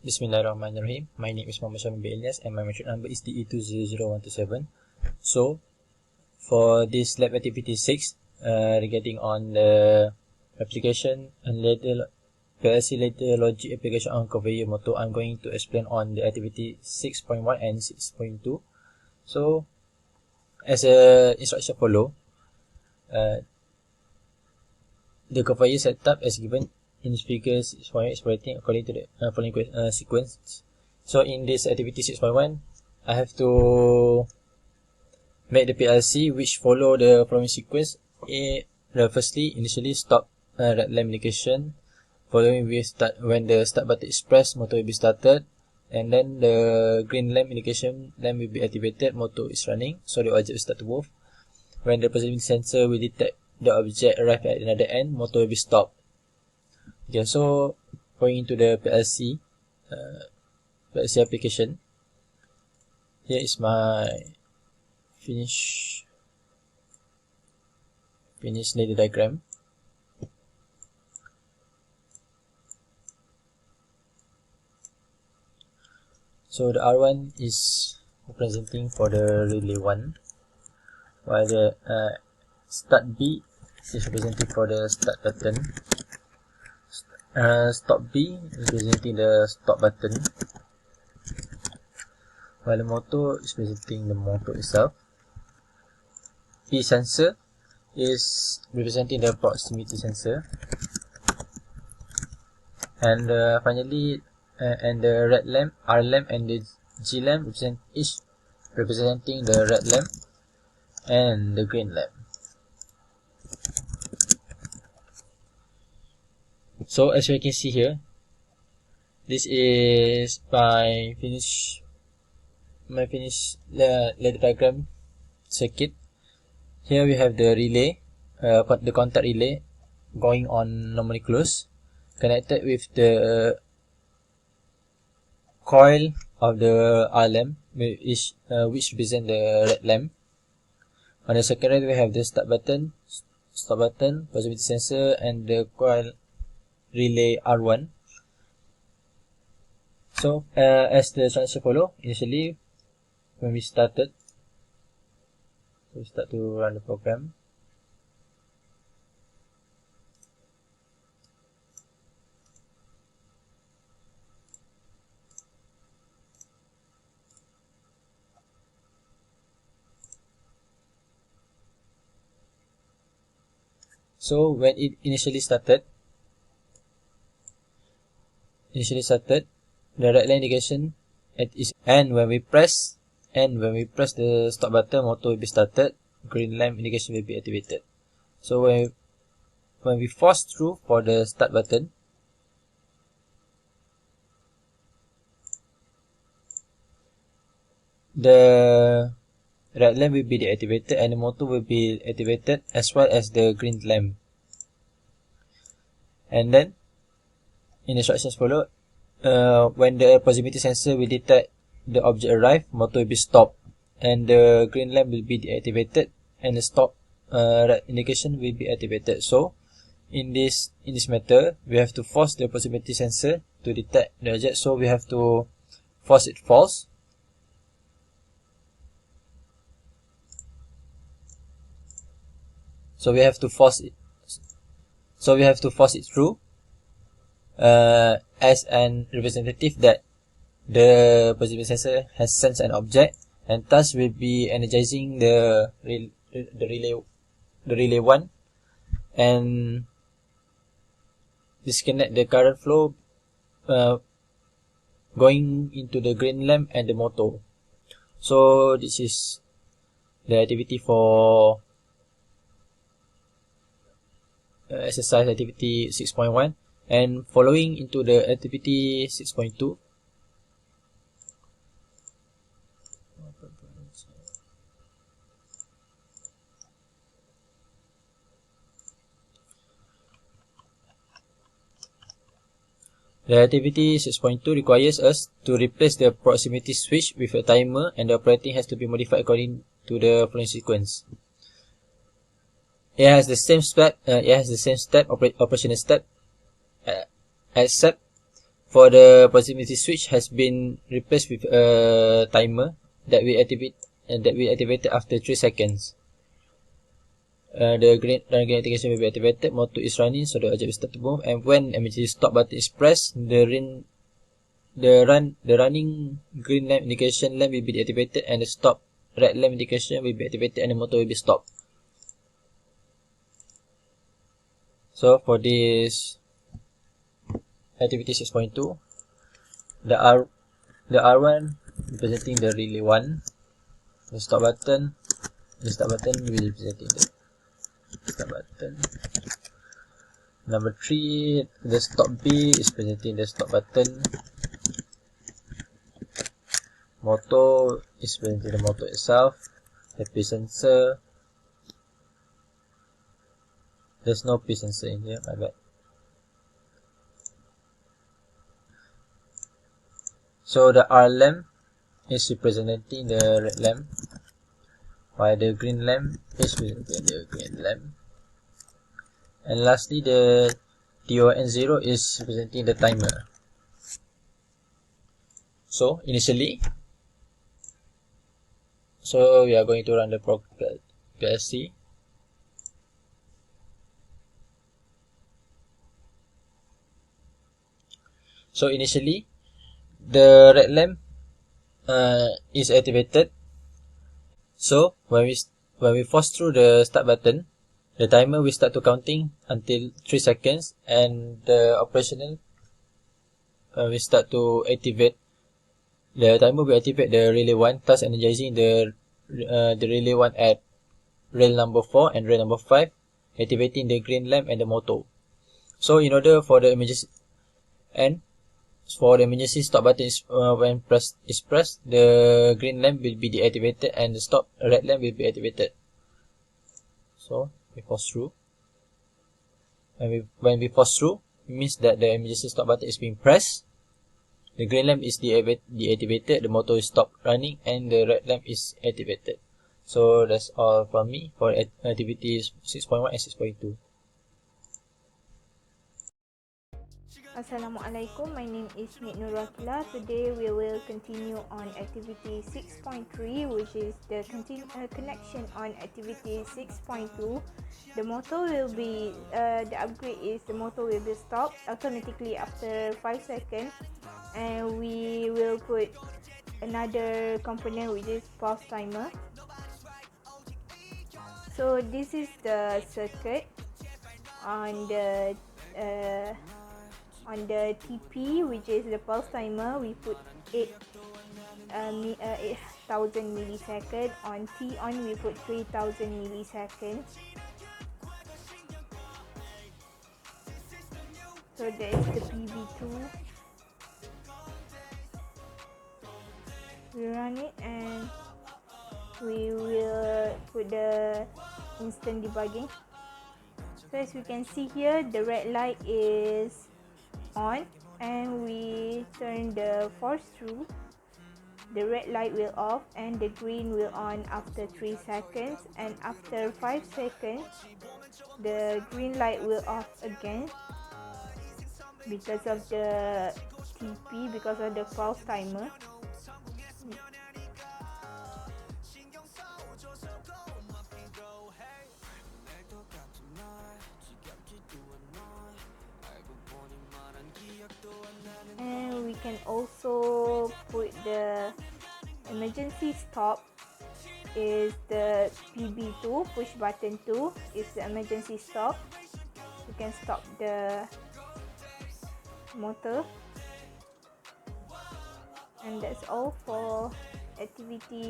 Bismillahirrahmanirrahim. My name is Muhammad Syamil bin Ilyas and my metric number is DE200127. So, for this lab activity 6, regarding on the application and later PLC later logic application on conveyor motor, I'm going to explain on the activity 6.1 and 6.2. So, as a instruction follow, the conveyor setup as given in this figure 6.1 is operating according to the following sequence. So in this activity 6.1, I have to make the PLC which follow the following sequence. Firstly, initially stop red lamp indication. Following with when the start button is pressed, motor will be started, and then the green lamp indication lamp will be activated, motor is running, so the object will start to move. When the proximity sensor will detect the object arrive at another end, motor will be stopped. Okay, so going into the PLC application, here is my finish ladder diagram. So the R1 is representing for the relay 1, while the start B is representing for the start button. Stop B is representing the stop button, while the motor is representing the motor itself. P sensor is representing the proximity sensor, and finally and the red lamp, R lamp and the G lamp representing the red lamp and the green lamp. So as you can see here, this is my finish ladder diagram circuit. Here we have the relay, the contact relay going on normally close, connected with the coil of the R lamp, which represent the red lamp. On the second we have the start button, stop button, proximity sensor, and the coil relay R1. So as the instruction follow, initially when we started, we start to run the program. So when it initially started, the red line indication is, and when we press the stop button, motor will be started, green lamp indication will be activated. So when we force through for the start button, the red lamp will be deactivated and the motor will be activated as well as the green lamp. And then in instructions follow, when the proximity sensor will detect the object arrive, motor will be stopped and the green lamp will be deactivated and the stop red indication will be activated. So in this method, we have to force the proximity sensor to detect the object. So we have to force it false. So we have to force it through as an representative that the proximity sensor has sensed an object, and thus will be energizing the relay 1 and disconnect the current flow going into the green lamp and the motor. So this is the activity for exercise activity 6.1, and following into the activity 6.2. The activity 6.2 requires us to replace the proximity switch with a timer, and the operating has to be modified according to the following sequence. It has the same step, operational step, except for the proximity switch has been replaced with a timer that we activate after 3 seconds. The green indication will be activated, motor is running, so the object will start to move, and when emergency stop button is pressed, the running green lamp indication lamp will be deactivated, and the stop red lamp indication will be activated, and the motor will be stopped. So for this activity 6.2, the R1 representing the relay 1, the stop button will be representing the stop button. Number 3, the stop B is presenting the stop button. Motor is presenting the motor itself. The P sensor, there's no P sensor in here, my bad. So the R lamp is representing the red lamp, while the green lamp is representing the green lamp. And lastly, the TON0 is representing the timer. So initially, we are going to run the PLC. So initially, the red lamp is activated. So when we force through the start button, the timer will start to counting until 3 seconds, and the operational will start to activate. The timer will activate the relay 1, thus energizing the relay 1 at rail number 4 and rail number 5, activating the green lamp and the motor. So in order for the emergency stop button when is pressed, the green lamp will be deactivated and the red lamp will be activated. So we force through. When we force through, it means that the emergency stop button is being pressed. The green lamp is deactivated, the motor is stopped running, and the red lamp is activated. So that's all from me for activities 6.1 and 6.2. Assalamualaikum, my name is Nik Nurakila. Today we will continue on activity 6.3, which is the connection on activity 6.2. The motor will be, the upgrade is the motor will be stopped automatically after 5 seconds, and we will put another component which is pulse timer. So this is the circuit on the TP, which is the pulse timer. We put 8,000 milliseconds. On T-on we put 3,000 milliseconds. So that is the BEV2. We run it and we will put the instant debugging. So as we can see here, the red light is on, and we turn the force through, the red light will off and the green will on after 3 seconds, and after 5 seconds the green light will off again because of the TP, because of the pulse timer. And we can also put the emergency stop is the PB2, push button 2 is the emergency stop. You can stop the motor. And that's all for activity